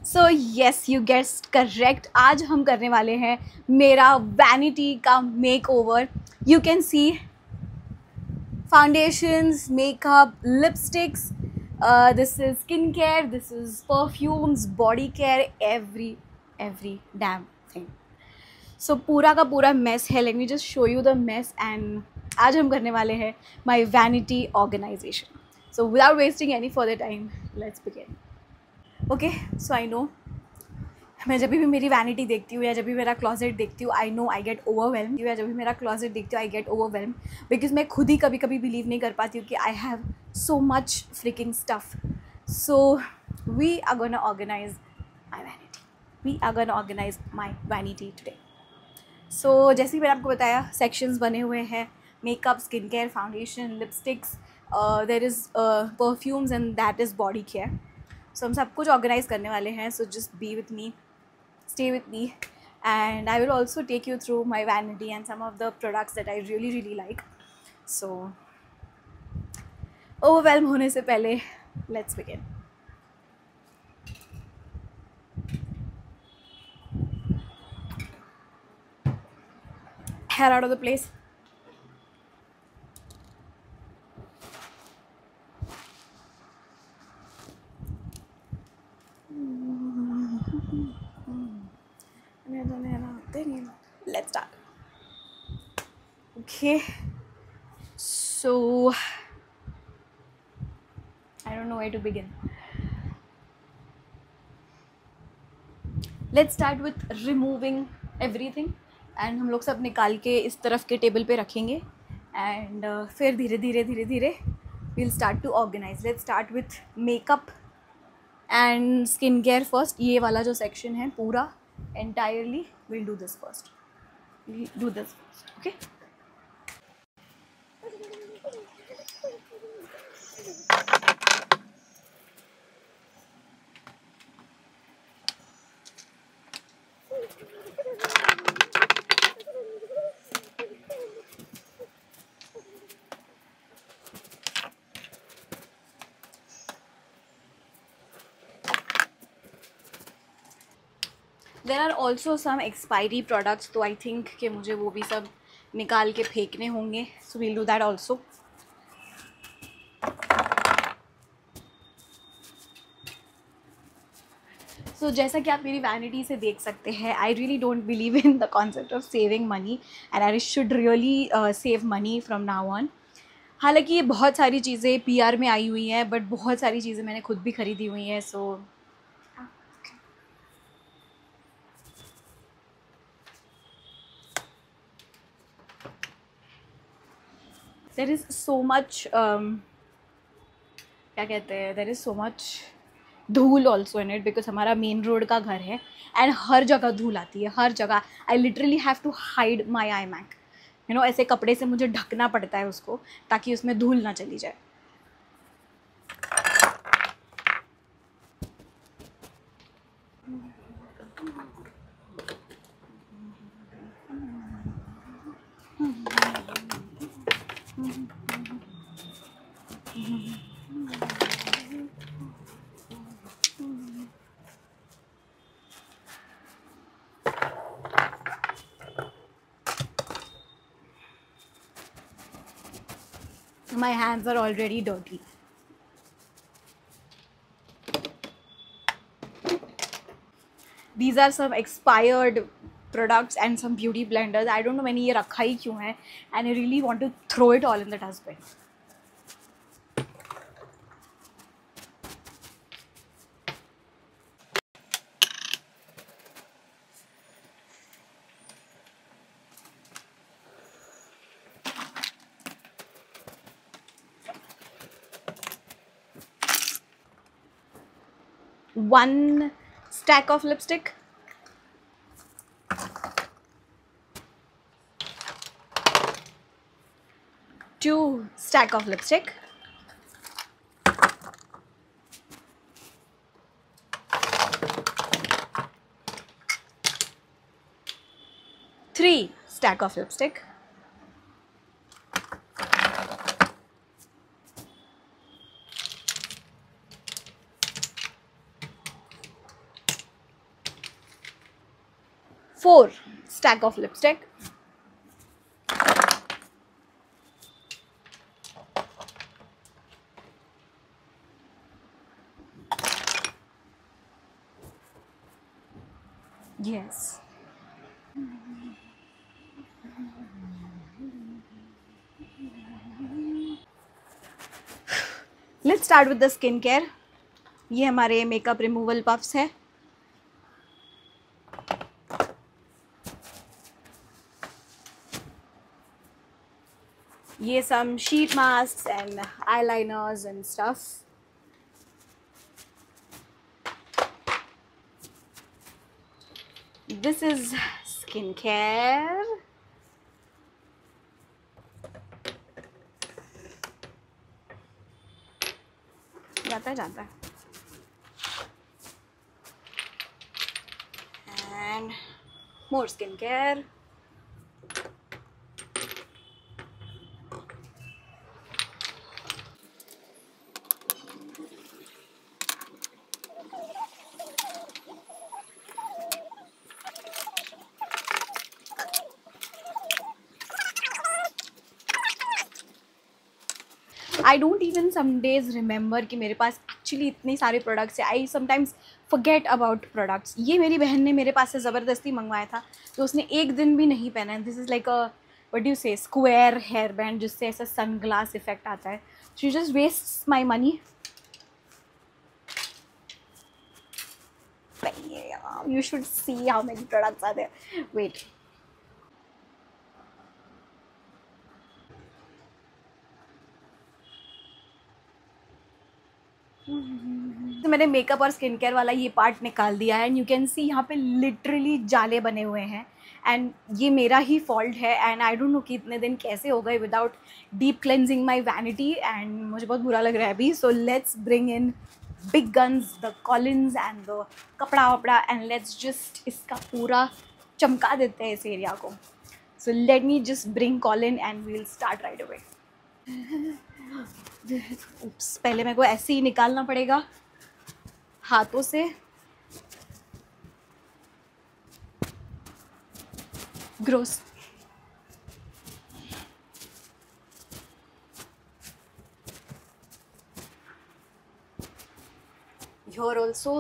So yes, you guessed correct. आज हम करने वाले हैं मेरा वैनिटी का make over. You can see foundations, makeup, lipsticks, this is skincare, this is perfumes, body care, every damn thing. So पूरा का पूरा mess है. Let me just show you the mess. And आज हम करने वाले हैं my vanity organization. So without wasting any further time, let's begin. Okay, so I know मैं जब भी मेरी वैनिटी देखती हूँ या जब भी मेरा क्लॉजेट देखती हूँ, I know I get overwhelm. या जब भी मेरा क्लॉजेट देखती हूँ आई गेट ओवरवेल्म, बिकॉज मैं खुद ही कभी कभी बिलीव नहीं कर पाती हूँ कि I have so much freaking stuff. So we are gonna organise my vanity, we are gonna organise my vanity today. So जैसे ही मैंने आपको बताया, सेक्शंस बने हुए हैं: makeup, skin care, foundation, lipsticks, there is perfumes and that is body care. So हम सब कुछ ऑर्गेनाइज करने वाले हैं. So just be with me, stay with me, and I will also take you through my vanity and some of the products that I really like. So overwhelm होने से पहले let's begin. Hair out of the place. Let's start. Okay, so I don't know where to begin. Let's start with removing everything. And हम लोग सब निकाल के इस तरफ के टेबल पे रखेंगे. And फिर धीरे धीरे we'll start to organize. Let's start with makeup and skin care first. ये वाला जो section है पूरा entirely we'll do this first. Okay. There are also some expiry products, तो I think कि मुझे वो भी सब निकाल के फेंकने होंगे. So we'll do that also. So जैसा कि आप मेरी वैनिटी से देख सकते हैं, I really don't believe in the concept of saving money and I should really save money from now on. हालांकि ये बहुत सारी चीज़ें PR में आई हुई हैं, बट बहुत सारी चीज़ें मैंने खुद भी ख़रीदी हुई हैं. So there is so much क्या कहते हैं, there is so much धूल ऑल्सो इन इट, बिकॉज हमारा मेन रोड का घर है एंड हर जगह धूल आती है, हर जगह. I literally have to hide my iMac, you know, ऐसे कपड़े से मुझे ढकना पड़ता है उसको ताकि उसमें धूल ना चली जाए. My hands are already dirty. These are some expired products and some beauty blenders. I don't know मैंने ये रखा ही क्यों है, and I really want to throw it all in the dustbin. One stack of lipstick, two stack of lipstick, three stack of lipstick, 4 stack of lipstick. Yes. Let's start with the skincare. ये हमारे makeup removal puffs है. ये some sheet masks and eyeliners and stuff. This is skincare. जाता है. And more skincare. I don't even some days remember कि मेरे पास actually इतने सारे प्रोडक्ट्स हैं. I sometimes forget about products. ये मेरी बहन ने मेरे पास से ज़बरदस्ती मंगवाया था, तो उसने एक दिन भी नहीं पहना है. This is like a what do you से स्क्वायर हेयर बैंड, जिससे ऐसा सनग्लास इफेक्ट आता है. She just wastes my money. You should see how many products are there. Wait. तो मैंने मेकअप और स्किन केयर वाला ये पार्ट निकाल दिया है. एंड यू कैन सी यहाँ पे लिटरली जाले बने हुए हैं. एंड ये मेरा ही फॉल्ट है. एंड आई डोंट नो कि इतने दिन कैसे हो गए without deep cleansing my vanity. And मुझे बहुत बुरा लग रहा है अभी. So let's bring in big guns, the Collins and the कपड़ा वपड़ा, एंड लेट्स जस्ट इसका पूरा चमका देते हैं इस एरिया को. So let me just bring Colin and we will start right away. Oops, पहले मेरे को ऐसे ही निकालना पड़ेगा हाथों से. Gross. Here also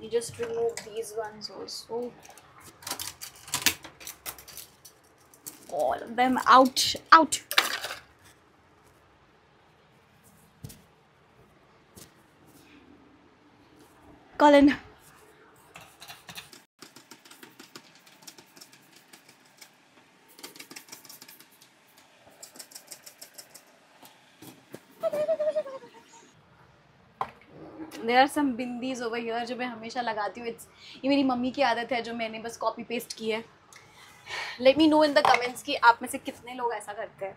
you just remove these ones also. All of them out. Colin. There are some bindis over here जो मैं हमेशा लगाती हूँ. ये मेरी मम्मी की आदत है जो मैंने बस कॉपी पेस्ट की है. Let me know in the comments कि आप में से कितने लोग ऐसा करते हैं.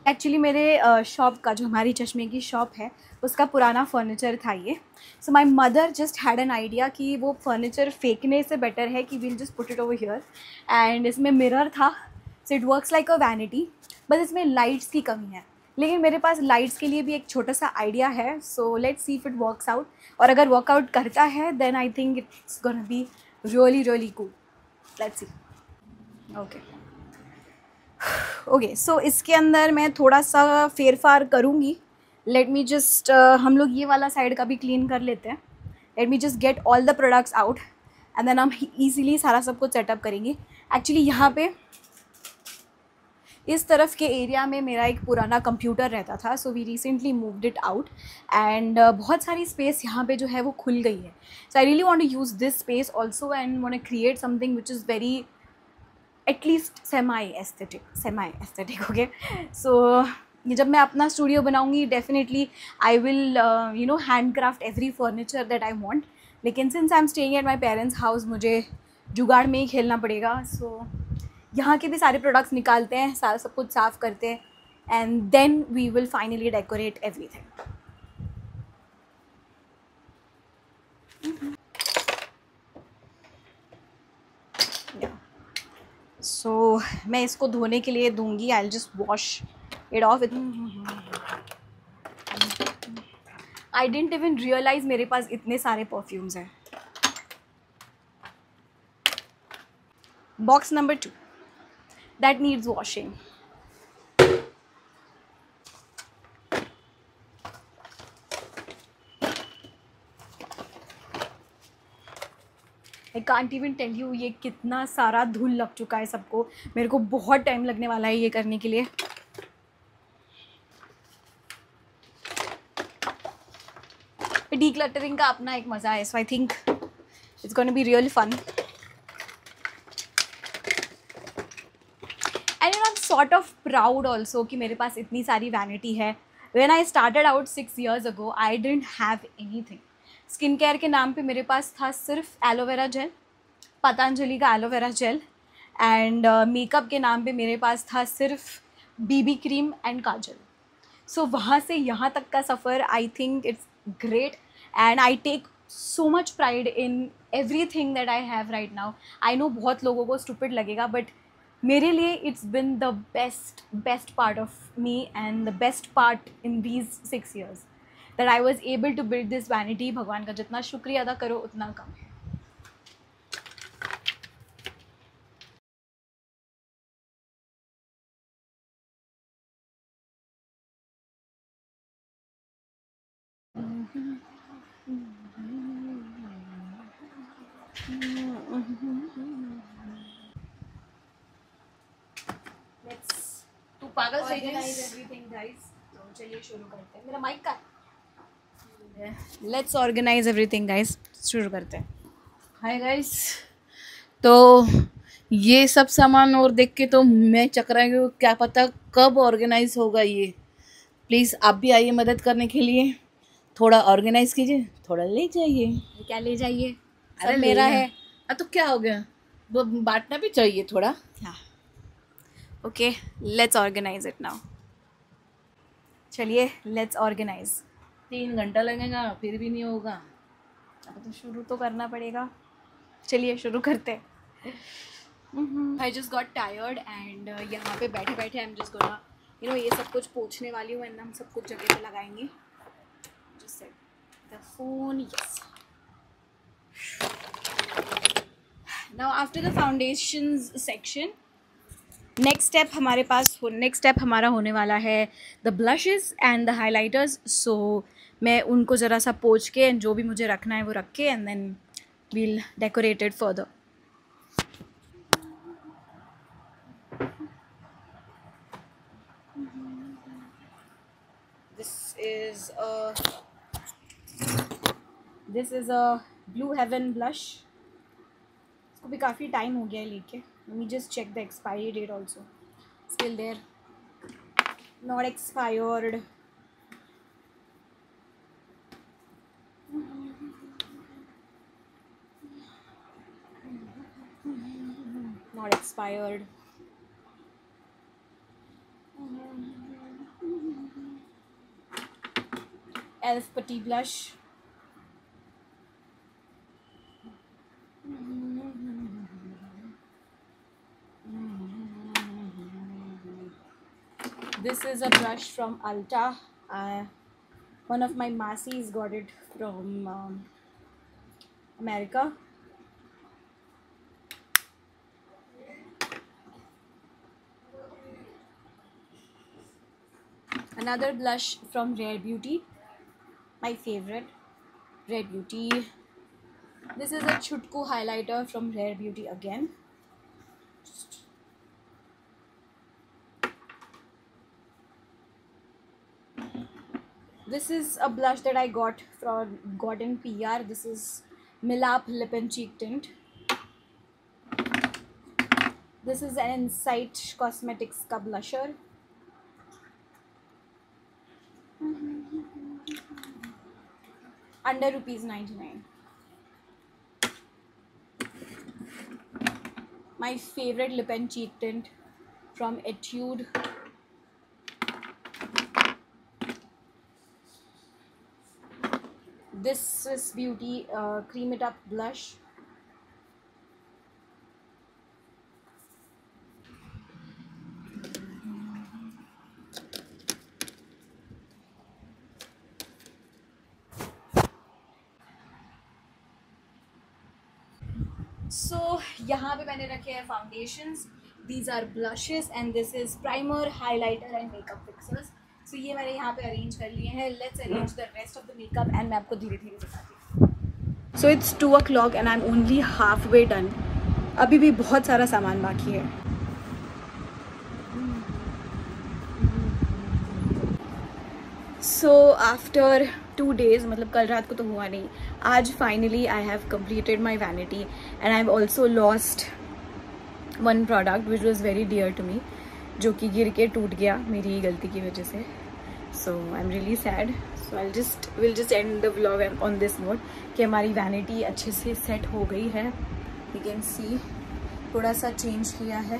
एक्चुअली मेरे शॉप का, जो हमारी चश्मे की शॉप है, उसका पुराना फर्नीचर था ये. So my mother just had an idea कि वो फर्नीचर फेंकने से बेटर है कि we'll just put it over here. And इसमें मिरर था, so it works like a vanity. बस इसमें लाइट्स की कमी है. लेकिन मेरे पास लाइट्स के लिए भी एक छोटा सा आइडिया है. So let's see if it works out. और अगर वर्कआउट करता है then I think it's gonna be really cool. Let's see. Okay, so इसके अंदर मैं थोड़ा सा फेरफार करूँगी. लेट मी जस्ट हम लोग ये वाला साइड का भी क्लीन कर लेते हैं. Let me just get all the products out and then हम ईजिली सारा सब कुछ सेटअप करेंगे. एक्चुअली यहाँ पे इस तरफ के एरिया में मेरा एक पुराना कंप्यूटर रहता था. So we recently moved it out and बहुत सारी स्पेस यहाँ पे जो है वो खुल गई है. So I really want to use this space also and want to create something which is very at least semi aesthetic. Okay, so जब मैं अपना स्टूडियो बनाऊंगी definitely I will hand craft every furniture that I want. लेकिन since I am staying at my parents house, मुझे जुगाड़ में ही खेलना पड़ेगा. सो यहाँ के भी सारे प्रोडक्ट्स निकालते हैं, सारा सब कुछ साफ़ करते हैं and then we will finally decorate everything. So मैं इसको धोने के लिए दूंगी. I will just wash it off. I didn't even realise मेरे पास इतने सारे परफ्यूम्स हैं. Box number 2 that needs washing. I can't even tell you ये कितना सारा धूल लग चुका है सबको. मेरे को बहुत टाइम लगने वाला है ये करने के लिए. डीक्लटरिंग का अपना एक मज़ा है, so I think it's gonna be real fun. And you know I am sort of proud also कि मेरे पास इतनी सारी वैनिटी है. When I started out 6 years ago I didn't have anything. Skin care के नाम पे मेरे पास था सिर्फ एलोवेरा जेल, पतंजलि का एलोवेरा जेल. एंड मेकअप के नाम पे मेरे पास था सिर्फ बीबी क्रीम एंड काजल. सो वहाँ से यहाँ तक का सफ़र I think it's great. And I take so much pride in everything that I have right now. I know बहुत लोगों को स्टूपिड लगेगा, बट मेरे लिए it's been the best part of me and the best part in these 6 years that I was able to build this vanity. भगवान का जितना शुक्रिया अदा करो उतना कम है. तू पागल सही एवरीथिंग गाइस. तो चलिए शुरू करते हैं. मेरा माइक का लेट्स ऑर्गेनाइज एवरीथिंग गाइस. शुरू करते हैं. Hi guys. तो ये सब सामान और देख के तो मैं चकरा गई हूँ, क्या पता कब ऑर्गेनाइज होगा ये. प्लीज़ आप भी आइए मदद करने के लिए. थोड़ा ऑर्गेनाइज कीजिए, थोड़ा ले जाइए. क्या ले जाइए, अरे सब मेरा है. तो क्या हो गया, वो बांटना भी चाहिए थोड़ा. हाँ okay, let's organize it now. चलिए लेट्स ऑर्गेनाइज. 3 घंटा लगेगा फिर भी नहीं होगा. अब तो शुरू तो करना पड़ेगा. चलिए शुरू करते हैं. I just got tired and यहाँ पे बैठे बैठे आई एम जस्ट गोना ये सब कुछ पूछने वाली हूँ. एंड हम सब कुछ जगह पे लगाएंगे. Just set the phone. Yes. Now after the foundations section next step हमारा होने वाला है the blushes and the highlighters. So मैं उनको ज़रा सा पोंछ के एंड जो भी मुझे रखना है वो रख के and then we'll decorate it further. This is a blue heaven blush. इसको भी काफ़ी टाइम हो गया है लेके. Let me just check the expiry date also. Still there, not expired. Not expired. Elf Putty blush. This is a brush from Ulta. One of my Masis got it from America. Another blush from Rare Beauty, my favorite, Rare Beauty. This is a Chutku highlighter from Rare Beauty again. This is a blush that I got in PR. This is Milap Lip and Cheek Tint. This is an Insight Cosmetics का blusher. Under ₹99. My favorite lip and cheek tint from Etude. This is Beauty Cream It Up blush. So यहाँ पे मैंने रखे हैं foundations, these are blushes and this is primer, highlighter and makeup fixers. So ये मैंने यहाँ पे arrange कर लिए हैं. Let's arrange the rest of the makeup and मैं आपको धीरे धीरे दिखाती हूँ. So it's 2 o'clock and I am only half way done. अभी भी बहुत सारा सामान बाकी है. सो आफ्टर 2 days, मतलब कल रात को तो हुआ नहीं, आज finally I have completed my vanity and I have also lost one product which was very dear to me, जो कि गिर के टूट गया मेरी गलती की वजह से. So I am really sad. So I will just end the vlog on this note कि हमारी वैनिटी अच्छे से सेट हो गई है. यू कैन सी थोड़ा सा चेंज किया है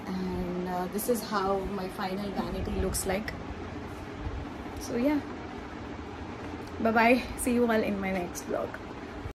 and this is how my final vanity looks like. So yeah, bye bye, see you all in my next vlog.